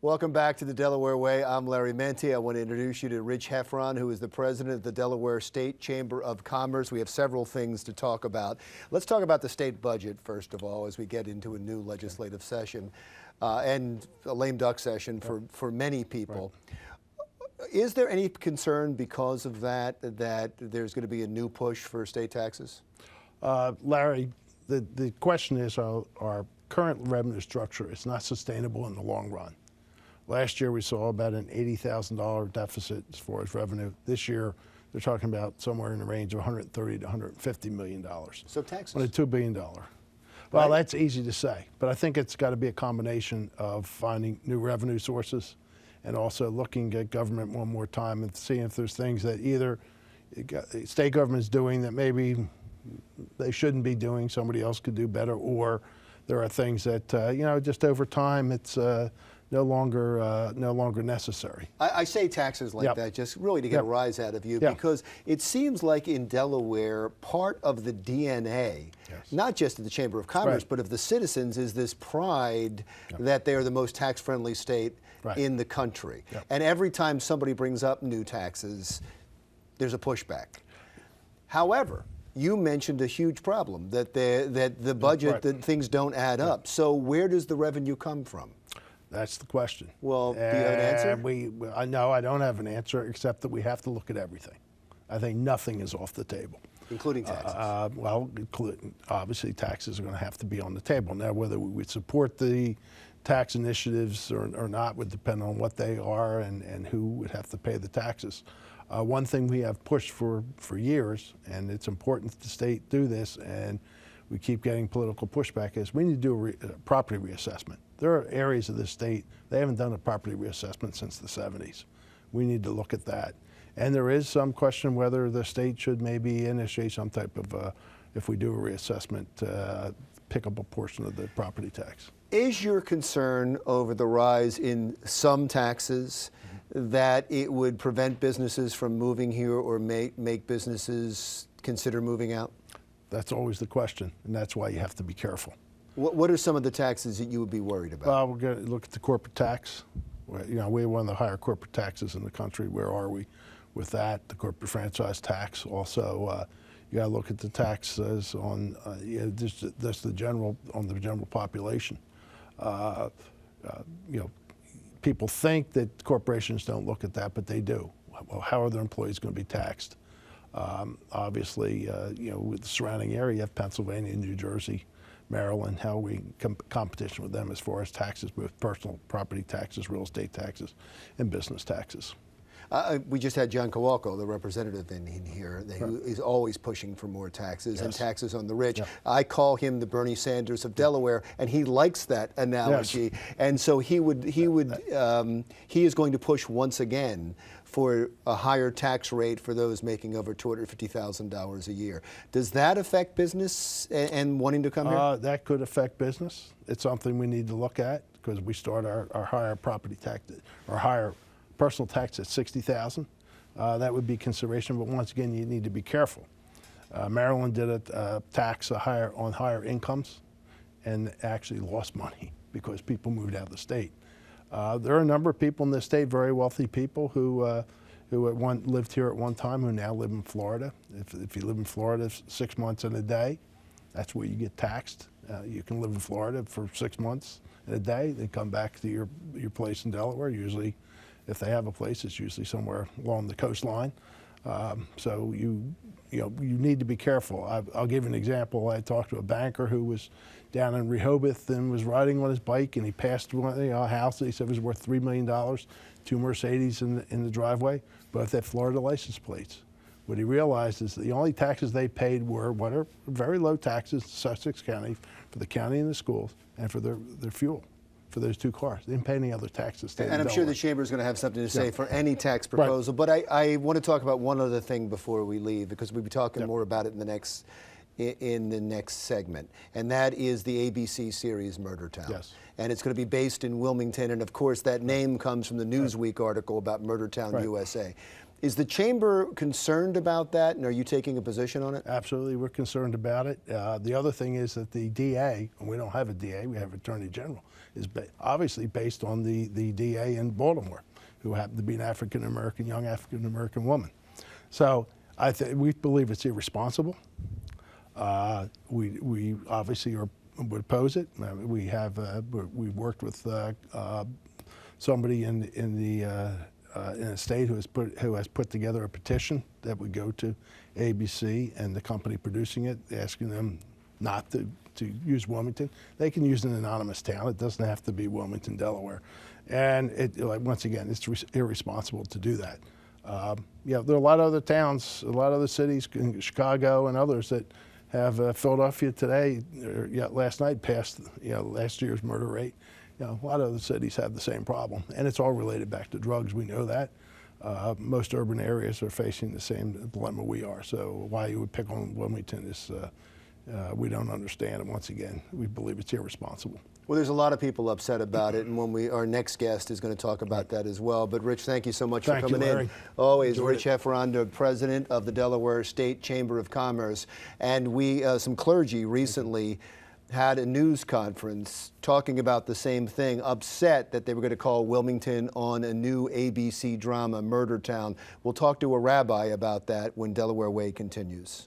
Welcome back to the Delaware Way. I'm Larry Menti. I want to introduce you to Rich Heffron, who is the president of the Delaware State Chamber of Commerce. We have several things to talk about. Let's talk about the state budget, first of all, as we get into a new legislative session and a lame duck session for many people. Right. Is there any concern because of that there's going to be a new push for state taxes? Larry, the question is our current revenue structure is not sustainable in the long run. Last year we saw about an $80,000 deficit as far as revenue. This year they're talking about somewhere in the range of $130 to $150 million. So taxes. On a $2 billion. Well, right. That's easy to say, but I think it's got to be a combination of finding new revenue sources and also looking at government one more time and seeing if there's things that either state government's doing that maybe they shouldn't be doing, somebody else could do better, or there are things that, just over time it's no longer necessary. I say taxes like that just really to get a rise out of you, because it seems like in Delaware, part of the DNA, not just of the Chamber of Commerce, but of the citizens, is this pride that they are the most tax-friendly state in the country. And every time somebody brings up new taxes, there's a pushback. However, you mentioned a huge problem, that the budget, that things don't add up. So where does the revenue come from? That's the question. Well, do you have an answer? No, I don't have an answer, except that we have to look at everything. I think nothing is off the table. Including taxes? Obviously taxes are going to have to be on the table. Now, whether we would support the tax initiatives or not would depend on what they are and who would have to pay the taxes. One thing we have pushed for years, and it's important that the state do this, and we keep getting political pushback, is we need to do a property reassessment. There are areas of the state, they haven't done a property reassessment since the 70s. We need to look at that. And there is some question whether the state should maybe initiate some type of, if we do a reassessment, pick up a portion of the property tax. Is your concern over the rise in some taxes that it would prevent businesses from moving here or make businesses consider moving out? That's always the question, and that's why you have to be careful. What are some of the taxes that you would be worried about? Well, we're going to look at the corporate tax. We're one of the higher corporate taxes in the country. Where are we with that? The corporate franchise tax. Also, you got to look at the taxes on just the general population. People think that corporations don't look at that, but they do. Well, how are their employees going to be taxed? Obviously, with the surrounding area, you have Pennsylvania, New Jersey, Maryland, how we competition with them as far as taxes, both personal property taxes, real estate taxes, and business taxes. We just had John Kowalko, the representative, in here, who is always pushing for more taxes and taxes on the rich. I call him the Bernie Sanders of Delaware, and he likes that analogy. And so he is going to push once again for a higher tax rate for those making over $250,000 a year. Does that affect business and wanting to come here? That could affect business. It's something we need to look at, because we start our higher property tax, or higher personal tax at $60,000. That would be consideration, but once again, you need to be careful. Maryland did a tax on higher incomes and actually lost money because people moved out of the state. There are a number of people in the state, very wealthy people, who lived here at one time, who now live in Florida. If you live in Florida 6 months and a day, that's where you get taxed. You can live in Florida for 6 months and a day, then come back to your place in Delaware. Usually, if they have a place, it's usually somewhere along the coastline. So you need to be careful. I'll give you an example. I talked to a banker who was down in Rehoboth and was riding on his bike, and he passed a house that he said was worth $3 million, 2 Mercedes in the driveway, both had Florida license plates. What he realized is the only taxes they paid were what are very low taxes in Sussex County for the county and the schools and for their fuel for those 2 cars. They didn't pay any other taxes. And I'm sure the Chamber is going to have something to say for any tax proposal. But I want to talk about one other thing before we leave, because we'll be talking more about it in the next segment, and that is the ABC series Murder Town. Yes. And it's going to be based in Wilmington, and of course that name comes from the Newsweek article about Murder Town, USA. Is the chamber concerned about that, and are you taking a position on it? Absolutely, we're concerned about it. The other thing is that the DA, and we don't have a DA, we have Attorney General, is obviously based on the DA in Baltimore, who happened to be an African-American, young African-American woman. So we believe it's irresponsible. We obviously would oppose it. We've worked with somebody in a state who has put together a petition that would go to ABC and the company producing it, asking them not to use Wilmington. They can use an anonymous town. It doesn't have to be Wilmington, Delaware. And once again, it's irresponsible to do that. Yeah, there are a lot of other towns, a lot of other cities, Chicago and others, that have Philadelphia today, last night passed last year's murder rate. A lot of other cities have the same problem, and it's all related back to drugs. We know that. Most urban areas are facing the same dilemma we are. So why you would pick on Wilmington is we don't understand. And once again, we believe it's irresponsible. Well, there's a lot of people upset about it, and our next guest is going to talk about that as well. But Rich, thank you so much for coming in. Always, Rich Heffron, the president of the Delaware State Chamber of Commerce, and some clergy recently had a news conference talking about the same thing, upset that they were going to call Wilmington on a new ABC drama, Murder Town. We'll talk to a rabbi about that when Delaware Way continues.